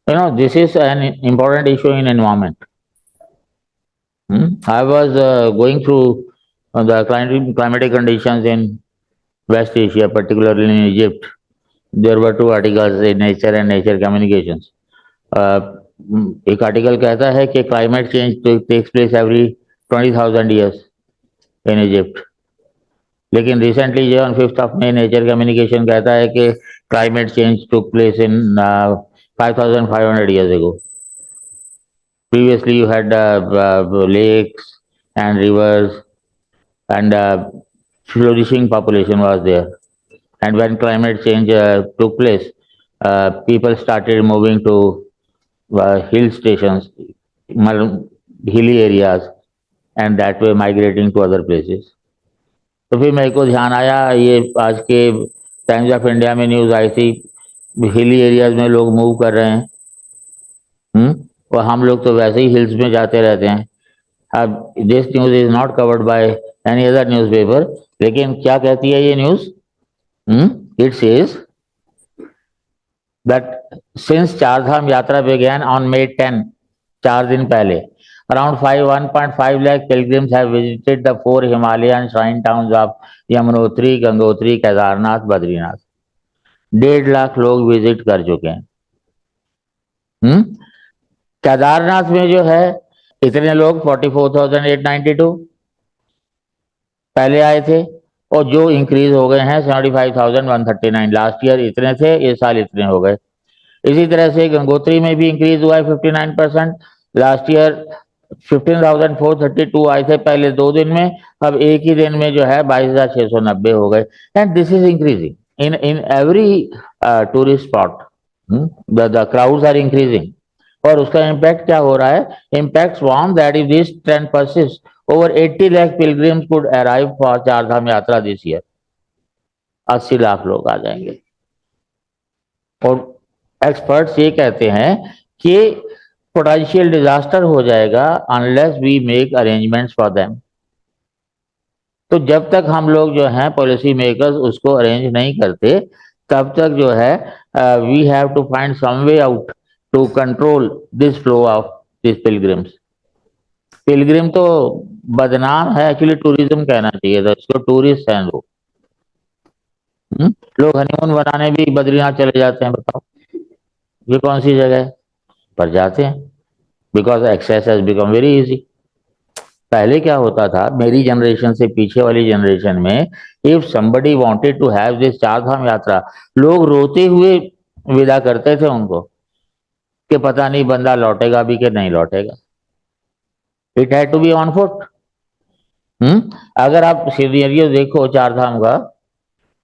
This is an important issue in environment. I was going through the climatic conditions in West Asia, particularly in Egypt. There were two articles in Nature and Nature Communications. एक article कहता है कि climate change takes place every 20,000 years in Egypt. लेकिन recently जो on 5 May nature communication कहता है कि climate change took place in 5,500 years ago. Previously, you had lakes and rivers, and flourishing population was there. And when climate change took place, people started moving to hill stations, hilly areas, and that way migrating to other places. तो फिर मेरे को ध्यान आया, ये आज के times of India में न्यूज आई थी, हिली एरियाज में लोग मूव कर रहे हैं। और हम लोग तो वैसे ही हिल्स में जाते रहते हैं। अब this news is not covered by any other newspaper, लेकिन क्या कहती है ये news? It says that since Chardham यात्रा began on May 10, 4 दिन पहले, around 1.5 lakh pilgrims have visited the 4 Himalayan shrine towns of Yamunotri, Gangotri, Kedarnath, Badrinath. 1.5 lakh लोग विजिट कर चुके हैं। केदारनाथ में जो है इतने लोग 44,892 पहले आए थे, और जो इंक्रीज हो गए हैं 75,139। लास्ट ईयर इतने थे, ये साल इतने हो गए। इसी तरह से गंगोत्री में भी इंक्रीज हुआ है 59%। लास्ट ईयर 15,432 आए थे पहले 2 दिन में, अब एक ही दिन में जो है 22,690 हो गए। And this is increasing in every tourist spot. The crowds are increasing. और उसका इम्पैक्ट क्या हो रहा है? Impact warn that if this trend persist, over 80 lakh pilgrims could arrive for Chardham yatra this year. 80 lakh लोग आ जाएंगे। और एक्सपर्ट्स ये कहते हैं कि पोटेंशियल डिजास्टर हो जाएगा unless we make arrangements for them. तो जब तक हम लोग जो हैं पॉलिसी मेकर्स उसको अरेंज नहीं करते, तब तक जो है we have to find some way out to control this flow of this pilgrims. Pilgrim तो बदनाम है, एक्चुअली टूरिज्म कहना चाहिए था इसको, टूरिस्ट हैं लोग। लोग हनीमून बनाने भी बद्रीनाथ चले जाते हैं, बताओ ये कौन सी जगह है, पर जाते हैं because access has become very easy. पहले क्या होता था, मेरी जनरेशन से पीछे वाली जनरेशन में, if somebody wanted to have this Chardham yatra, लोग रोते हुए विदा करते थे उनको कि पता नहीं बंदा लौटेगा भी कि नहीं लौटेगा। It had to be on foot. अगर आप सिनेरियो देखो चारधाम का,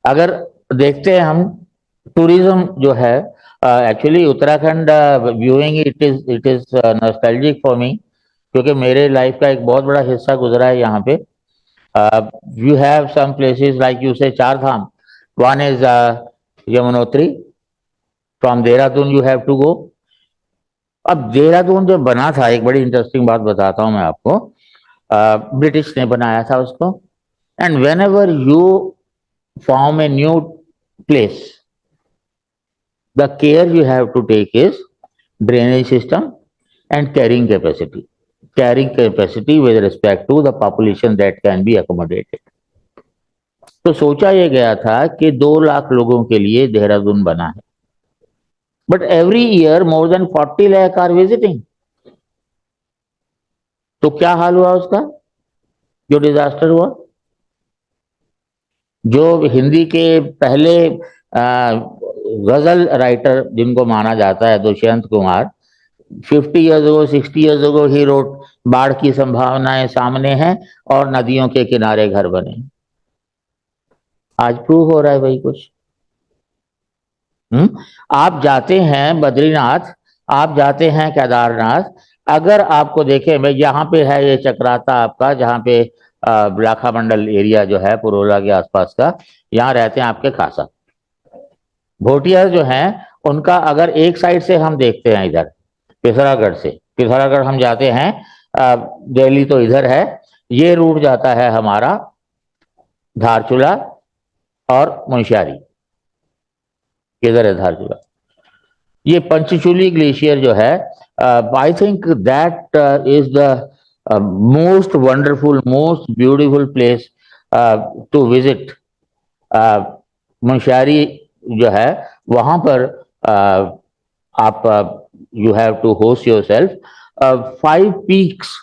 अगर देखते हैं हम टूरिज्म जो है, actually Uttarakhand viewing it is nostalgic for me, क्योंकि मेरे लाइफ का एक बहुत बड़ा हिस्सा गुजरा है यहाँ पे। You have some places like you say Chardham, one is Yamunotri, from Dehradun you have to go. अब देहरादून जब बना था, एक बड़ी इंटरेस्टिंग बात बताता हूँ मैं आपको, ब्रिटिश ने बनाया था उसको। And when ever you form a new place, the care you have to take is drainage system and carrying capacity with respect to the population that can be accommodated। तो सोचा यह गया था कि 2 लाख लोगों के लिए देहरादून बना है, but every year more than 40 lakh are visiting. तो क्या हाल हुआ उसका, जो डिजास्टर हुआ? जो हिंदी के पहले गजल राइटर जिनको माना जाता है, Dushyant Kumar, 50 years ago 60 years ago he wrote, बाढ़ की संभावनाएं सामने हैं और नदियों के किनारे घर बने। आज प्रूव हो रहा है भाई कुछ। आप जाते हैं बद्रीनाथ, आप जाते हैं केदारनाथ, अगर आपको देखें, मैं यहाँ पे है ये चक्राता आपका, जहाँ पे लाखा मंडल एरिया जो है पुरोला के आसपास का, यहाँ रहते हैं आपके खासा भोटिया जो हैं, उनका अगर एक साइड से हम देखते हैं, इधर पिथौरागढ़ से, पिथौरागढ़ हम जाते हैं, दिल्ली तो इधर है, ये रूट जाता है हमारा धारचूला और मुंशियारी। किधर है धारचूला? ये पंचचूली ग्लेशियर जो है, I think that is the most wonderful, most beautiful place to visit. Munsiari जो है वहां पर आप you have to host your self. 5 peaks,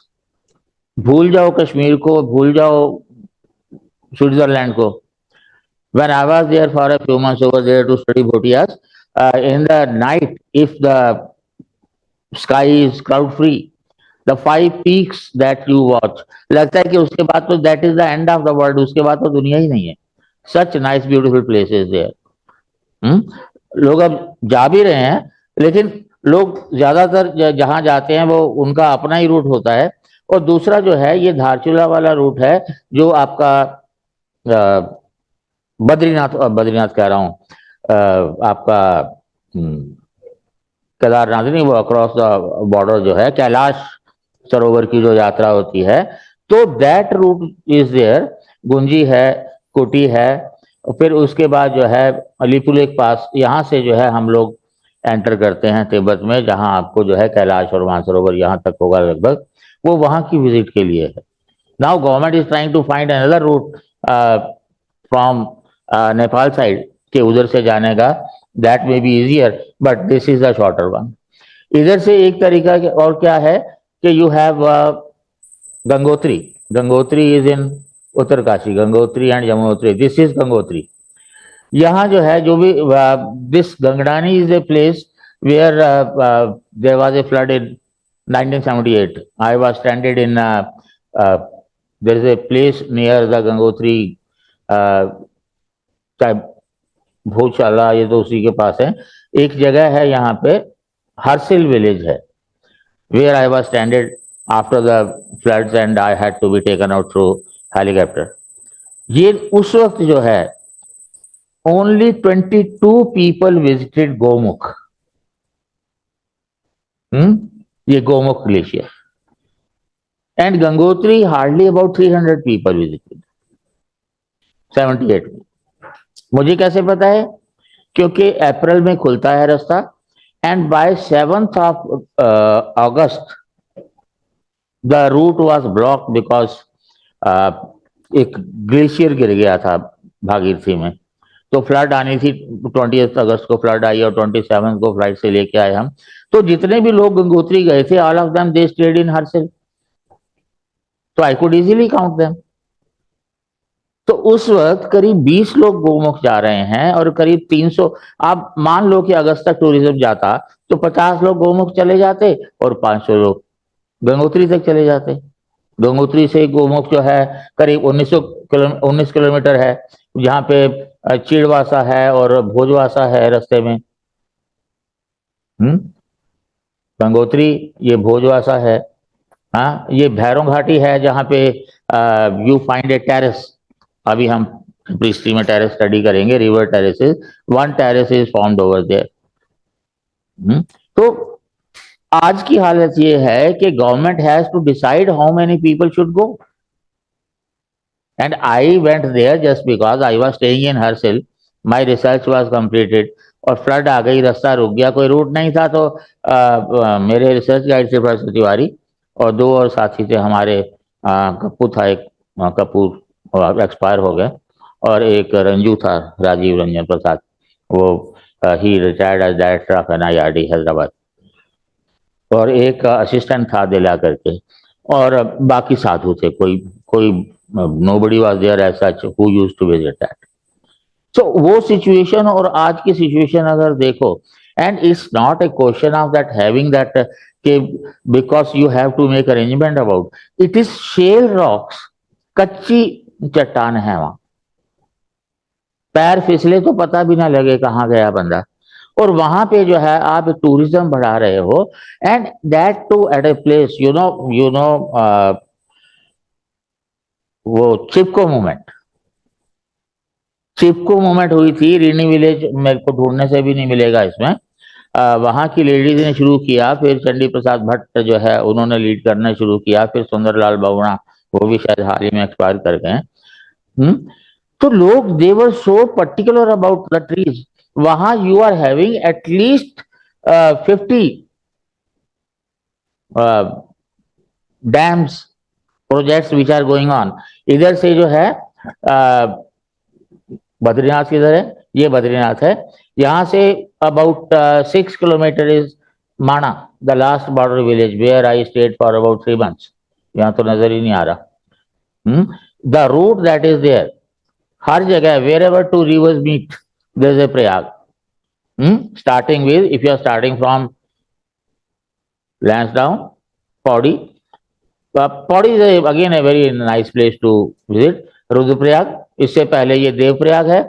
भूल जाओ कश्मीर को, भूल जाओ स्विट्जरलैंड को। When I was there for a few months over there to study Bhotias, in the night, if the sky is cloud free, the 5 peaks that you watch, लगता है कि उसके बाद तो that is the end of the world, उसके बाद तो दुनिया ही नहीं है। Such nice beautiful places there। लोग अब जा भी रहे हैं, लेकिन लोग ज्यादातर जहां जाते हैं वो उनका अपना ही रूट होता है। और दूसरा जो है ये धारचूला वाला रूट है, जो आपका बद्रीनाथ, बद्रीनाथ कह रहा हूँ, आपका केदारनाथ नहीं, वो अक्रॉस द बॉर्डर जो है कैलाश सरोवर की जो यात्रा होती है, तो that route is there. Gunji है, कुटी है, और फिर उसके बाद जो है अलीपुर पास, यहाँ से जो है हम लोग एंटर करते हैं तिब्बत में, जहाँ आपको जो है कैलाश और मानसरोवर यहाँ तक होगा लगभग, वो वहाँ की विजिट के लिए है। Now government is trying to find another route from Nepal side के उधर से जाने का, that may be easier, but this is the shorter one. इधर से एक तरीका और क्या है कि you have Gangotri. Gangotri is in Uttarkashi, Gangotri and Yamunotri, this is Gangotri. यहाँ जो है जो भी this Gangnani is a place where there was a flood in 1978। I was stranded in their is a place near the Gangotri, Bhojshala, ये तो उसी के पास है। एक जगह है यहाँ पे हरसिल विलेज है, where I was stranded after the floods and I had to be taken out through helicopter. ये उस वक्त जो है ओनली 22 पीपल विजिटेड गोमुख। ये Gomukh glacier. And Gangotri hardly about 300 people visited 78 में। मुझे कैसे पता है? क्योंकि अप्रैल में खुलता है रास्ता, and by 7th of August the route was block because एक ग्लेशियर गिर गया था भागीरथी में। तो फ्लड आनी थी, 20 अगस्त को फ्लड आई और 27 को फ्लाइट से लेके आए हम। तो जितने भी लोग गंगोत्री गए थे, all of them they stayed in Harsil, तो I could easily count them. तो उस वक्त करीब 20 लोग गोमुख जा रहे हैं और करीब 300, आप मान लो कि अगस्त तक टूरिज्म जाता तो 50 लोग गोमुख चले जाते और 500 लोग गंगोत्री तक चले जाते। गंगोत्री से गोमुख जो है करीब 19 किलोमीटर है, जहाँ पे चिड़वासा है और भोजवासा है रास्ते में। गंगोत्री, ये भोजवासा है। हाँ, ये भैरों घाटी है जहाँ पे यू फाइंड ए टेरेस। अभी हम हिस्ट्री में टेरेस स्टडी करेंगे, river terraces, one terrace is formed over there. तो आज की हालत ये है कि government has to decide how many people should go, and I went there just because I was staying in Harsil, my research was completed, और flood आ गई, रास्ता रुक गया, कोई रूट नहीं था। तो मेरे रिसर्च गाइड थे प्रोफेसर तिवारी और 2 और साथी थे हमारे, कप्पू था एक, कपूर एक्सपायर हो गए, और एक रंजू था, राजीव रंजन प्रसाद, वो ही retired as director of NIRD Hyderabad, और एक असिस्टेंट था दिला करके, और बाकी साधु थे, कोई nobody was there as such who used to visit that. So वो सिचुएशन और आज की सिचुएशन अगर देखो, and it's not a question of that having that के because you have to make arrangement about it, is shale rocks, कच्ची चट्टान है वहां, पैर फिसले तो पता भी ना लगे कहाँ गया बंदा। और वहां पे जो है आप टूरिज्म बढ़ा रहे हो, and that too at a place, you know वो चिपको मूवमेंट हुई थी रीनी विलेज, मेरे को ढूंढने से भी नहीं मिलेगा इसमें। वहां की लेडीज ने शुरू किया, फिर चंडी प्रसाद भट्ट जो है उन्होंने लीड करना शुरू किया, फिर सुंदरलाल बहुगुणा, वो भी शायद हाल ही में एक्सपायर कर गए। तो लोग they were so particular about the trees. वहां you are having at least 50 dams projects which are going on. इधर से जो है बद्रीनाथ किधर है, ये बद्रीनाथ है, यहाँ से about 6 kilometre is Mana, the last border village where I stayed for about 3 months। यहाँ तो नजर ही नहीं आ रहा। The route that is there, हर जगह wherever two rivers meet there is a prayag. Starting with, if you are starting from Lansdowne, Pauri, Pauri is again a very nice place to visit। Rudraprayag, इससे पहले ये देवप्रयाग है।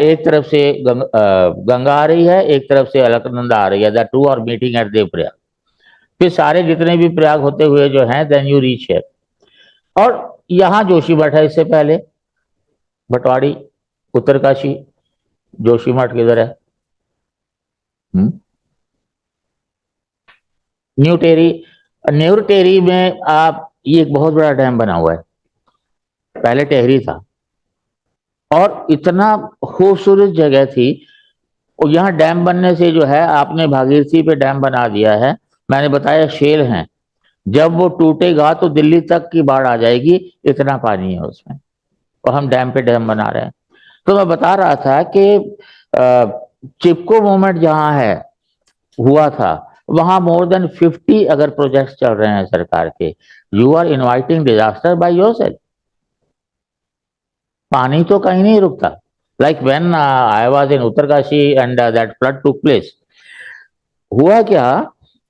एक तरफ से गंगा आ रही है, एक तरफ से अलकनंदा आ रही है, the two are meeting at Devprayag. फिर सारे जितने भी प्रयाग होते हुए जो हैं, देन यू रीच है। और यहाँ जोशीमठ है, इससे पहले भटवाड़ी, उत्तरकाशी, जोशीमठ किधर है, न्यू टेरी। न्यू टेरी में आप, ये एक बहुत बड़ा डैम बना हुआ है, पहले टेहरी था, और इतना खूबसूरत जगह थी। और यहाँ डैम बनने से जो है, आपने भागीरथी पे डैम बना दिया है, मैंने बताया शेल हैं, जब वो टूटेगा तो दिल्ली तक की बाढ़ आ जाएगी, इतना पानी है उसमें, और हम डैम पे डैम बना रहे हैं। तो मैं बता रहा था कि चिपको मूवमेंट जहाँ है हुआ था, वहां मोर देन 50 अगर प्रोजेक्ट्स चल रहे हैं सरकार के, you are inviting disaster by yourself. पानी तो कहीं नहीं रुकता। Like when I was in Uttarkashi and that flood took place, हुआ क्या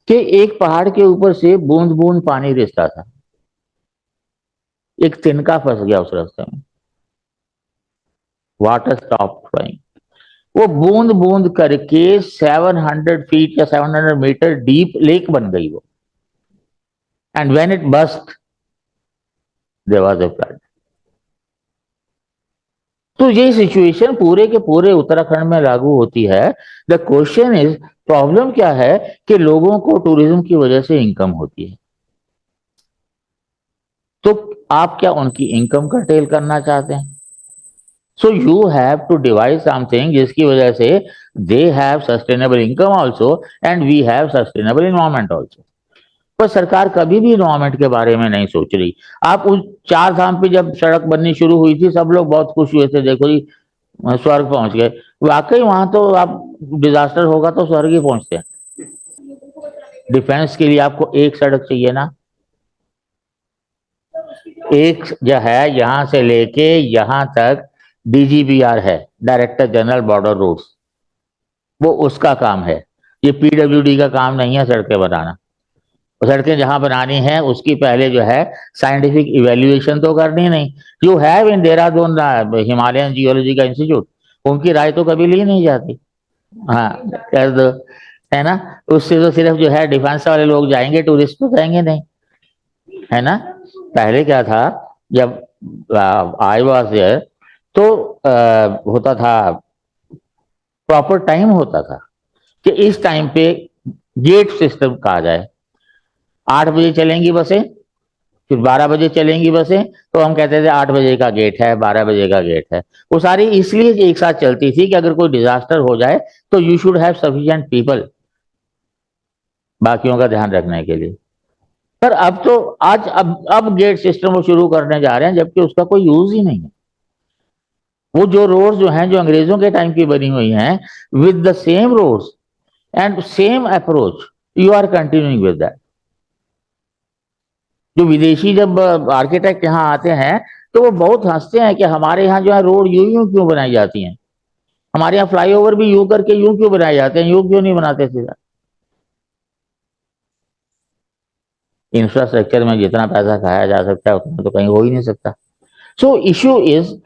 कि एक पहाड़ के ऊपर से बूंद बूंद पानी रिसता था, एक तिनका फंस गया उस रास्ते में, वाटर स्टॉप फ्लोइंग। वो बूंद बूंद करके 700 फीट या 700 मीटर डीप लेक बन गई वो, and when it burst there was a flood. तो ये सिचुएशन पूरे के पूरे उत्तराखंड में लागू होती है। द क्वेश्चन इज, प्रॉब्लम क्या है कि लोगों को टूरिज्म की वजह से इनकम होती है, तो आप क्या उनकी इनकम कर्टेल करना चाहते हैं? So you have to devise something जिसकी वजह से they have sustainable income also and we have sustainable environment also. पर सरकार कभी भी इन्वायरमेंट के बारे में नहीं सोच रही। आप उस 4 धाम पे जब सड़क बननी शुरू हुई थी, सब लोग बहुत खुश हुए थे, देखो जी स्वर्ग पहुंच गए। वाकई वहां तो आप डिजास्टर होगा तो स्वर्ग ही पहुंचते हैं। डिफेंस के लिए आपको एक सड़क चाहिए ना, एक जो है यहां से लेके यहां तक DGBR है, डायरेक्टर जनरल बॉर्डर रोड्स, वो उसका काम है। ये PWD का काम नहीं है सड़कें बनाना। सड़कें जहां बनानी है उसकी पहले जो है साइंटिफिक इवेल्युएशन तो करनी नहीं। You have in Dehradun Himalayan geology का इंस्टीट्यूट, उनकी राय तो कभी ली नहीं जाती। हाँ, कर दो, है ना। उससे तो सिर्फ जो है डिफेंस वाले लोग जाएंगे, टूरिस्ट तो जाएंगे नहीं, है ना। पहले क्या था, जब आई वाज देयर तो होता था, प्रॉपर टाइम होता था कि इस टाइम पे गेट सिस्टम कहा जाए। 8 बजे चलेंगी बसें, फिर 12 बजे चलेंगी बसें, तो हम कहते थे 8 बजे का गेट है, 12 बजे का गेट है। वो सारी इसलिए एक साथ चलती थी कि अगर कोई डिजास्टर हो जाए तो you should have sufficient people बाकियों का ध्यान रखने के लिए। पर अब तो आज अब गेट सिस्टम वो शुरू करने जा रहे हैं, जबकि उसका कोई यूज ही नहीं है। वो जो रोड्स जो हैं, जो अंग्रेजों के टाइम की बनी हुई हैं, with the same roads and same approach, you are continuing with that. जो विदेशी जब आर्किटेक्ट यहाँ आते हैं तो वो बहुत हंसते हैं कि हमारे यहाँ जो है रोड यूं यूं क्यों बनाई जाती हैं, हमारे यहाँ फ्लाईओवर भी यूं करके यूं क्यों बनाए जाते हैं, यूं क्यों नहीं बनाते सीधा। इंफ्रास्ट्रक्चर में जितना पैसा खाया जा सकता है उतना तो कहीं हो ही नहीं सकता। So issue is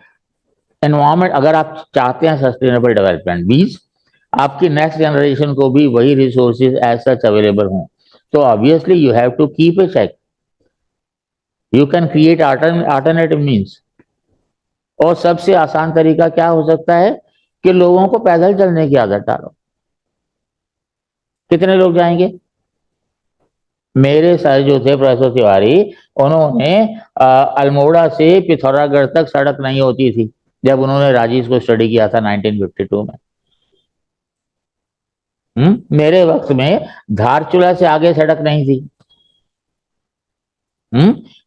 environment. अगर आप चाहते हैं सस्टेनेबल डेवलपमेंट, मीन्स आपकी नेक्स्ट जनरेशन को भी वही रिसोर्सेज एज सच अवेलेबल हों, तो obviously you have to keep a check. You can create alternative means. और सबसे आसान तरीका क्या हो सकता है कि लोगों को पैदल चलने की आदत डालो। कितने लोग जाएंगे? मेरे सर जो थे प्रोफेसर तिवारी, उन्होंने अल्मोड़ा से पिथौरागढ़ तक सड़क नहीं होती थी जब उन्होंने राजीव को स्टडी किया था 1952 में। मेरे वक्त में धारचूला से आगे सड़क नहीं थी।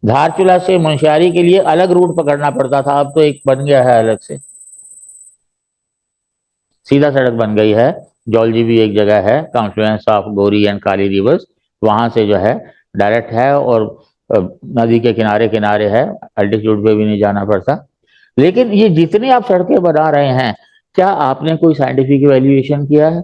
धारचूला से मुंशियारी के लिए अलग रूट पकड़ना पड़ता था, अब तो एक बन गया है अलग से, सीधा सड़क बन गई है। जौलजी भी एक जगह है, कॉन्फ्लुएंस ऑफ गोरी एंड काली रिवर्स, वहां से जो है डायरेक्ट है, और नदी के किनारे किनारे है, अल्टीट्यूड पे भी नहीं जाना पड़ता। लेकिन ये जितनी आप सड़कें बना रहे हैं, क्या आपने कोई साइंटिफिक वैल्यूएशन किया है?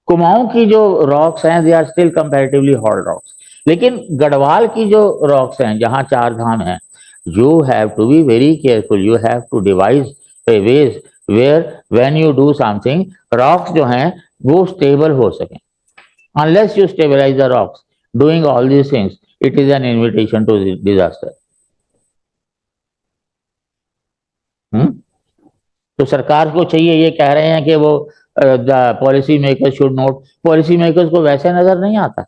कुमाऊं की जो रॉक्स हैं, they are still comparatively hard rocks, लेकिन गढ़वाल की जो रॉक्स हैं, जहां चार धाम हैं, you have to be very careful, you have to devise a way where when you do something, rocks जो हैं वो स्टेबल हो सकें। Unless you stabilize the rocks doing all these things, it is an invitation to disaster. तो सरकार को चाहिए, ये कह रहे हैं कि वो policy makers should note, policy makers को वैसे नजर नहीं आता।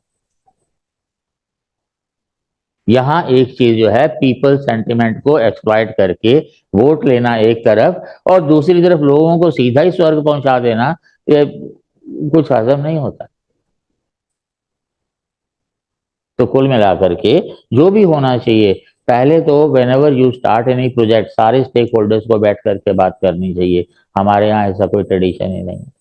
यहाँ एक चीज जो है, पीपल सेंटिमेंट को एक्सप्लॉइट करके वोट लेना एक तरफ, और दूसरी तरफ लोगों को सीधा ही स्वर्ग पहुंचा देना, ये कुछ हजम नहीं होता। तो कुल मिलाकर के जो भी होना चाहिए, पहले तो when ever you start any project, सारे स्टेक होल्डर्स को बैठ करके बात करनी चाहिए। हमारे यहाँ ऐसा कोई ट्रेडिशन ही नहीं है।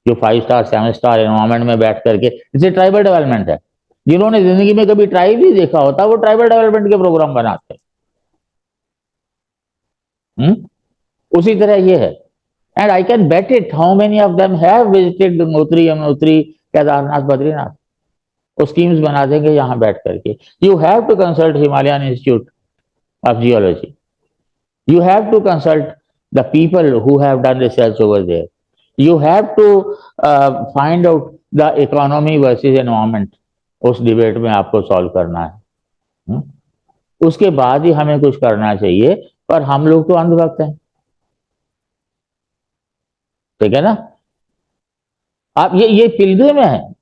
जो 5 स्टार 7 स्टार एनवायरमेंट में बैठ करके, जैसे ट्राइबल डेवलपमेंट है, जिन्होंने जिंदगी में कभी ट्राइब ही देखा होता, वो ट्राइबल डेवलपमेंट के प्रोग्राम बनाते हैं। उसी तरह ये है, and I can bet it how many of them have visited Gangotri, Yamunotri, Kedarnath, Badrinath. वो स्कीम्स बना देंगे यहाँ बैठ करके। You have to consult Himalayan Institute of Geology, you have to consult the people who have done research over there, you have to find out the economy versus environment, उस debate में आपको solve करना है। उसके बाद ही हमें कुछ करना चाहिए, पर हम लोग तो अंधभक्त हैं, ठीक है ना। आप ये पिलग्रिम है,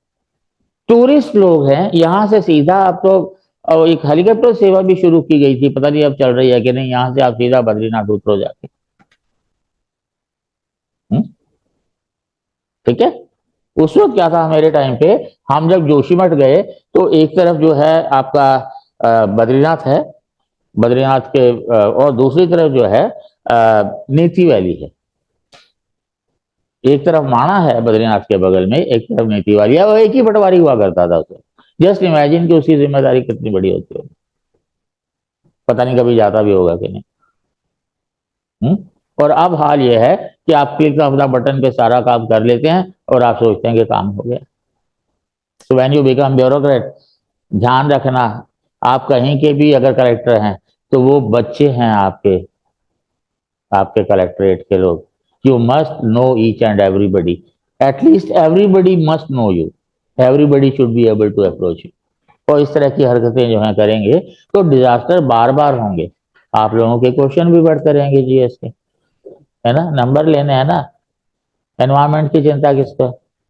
टूरिस्ट लोग हैं, यहां से सीधा आप तो, और एक हेलीकॉप्टर सेवा भी शुरू की गई थी, पता नहीं अब चल रही है कि नहीं, यहां से आप सीधा बद्रीनाथ उतरो जाके। ठीक है। उस वक्त क्या था मेरे टाइम पे, हम जब जोशीमठ गए तो एक तरफ जो है आपका बद्रीनाथ है, बद्रीनाथ के और दूसरी तरफ जो है नीति वैली है। एक तरफ माणा है बद्रीनाथ के बगल में, एक तरफ नीति वैली है, वो एक ही पटवारी हुआ करता था उसमें। जस्ट इमेजिन कि उसकी जिम्मेदारी कितनी बड़ी होती होगी, पता नहीं कभी जाता भी होगा कि नहीं। और अब हाल ये है कि आप क्लिक ऑफ द बटन पे सारा काम कर लेते हैं और आप सोचते हैं कि काम हो गया। So when you become bureaucrat, ध्यान रखना, आप कहीं के भी अगर कलेक्टर हैं तो वो बच्चे हैं आपके, आपके कलेक्ट्रेट के लोग। You must know each and everybody, at least everybody must know you, everybody should be able to approach you. और इस तरह की हरकतें जो है करेंगे तो डिजास्टर बार बार होंगे। आप लोगों के क्वेश्चन भी बढ़ते रहेंगे जीएस के, है ना, नंबर लेने हैं ना, एनवायरमेंट की चिंता किसको है।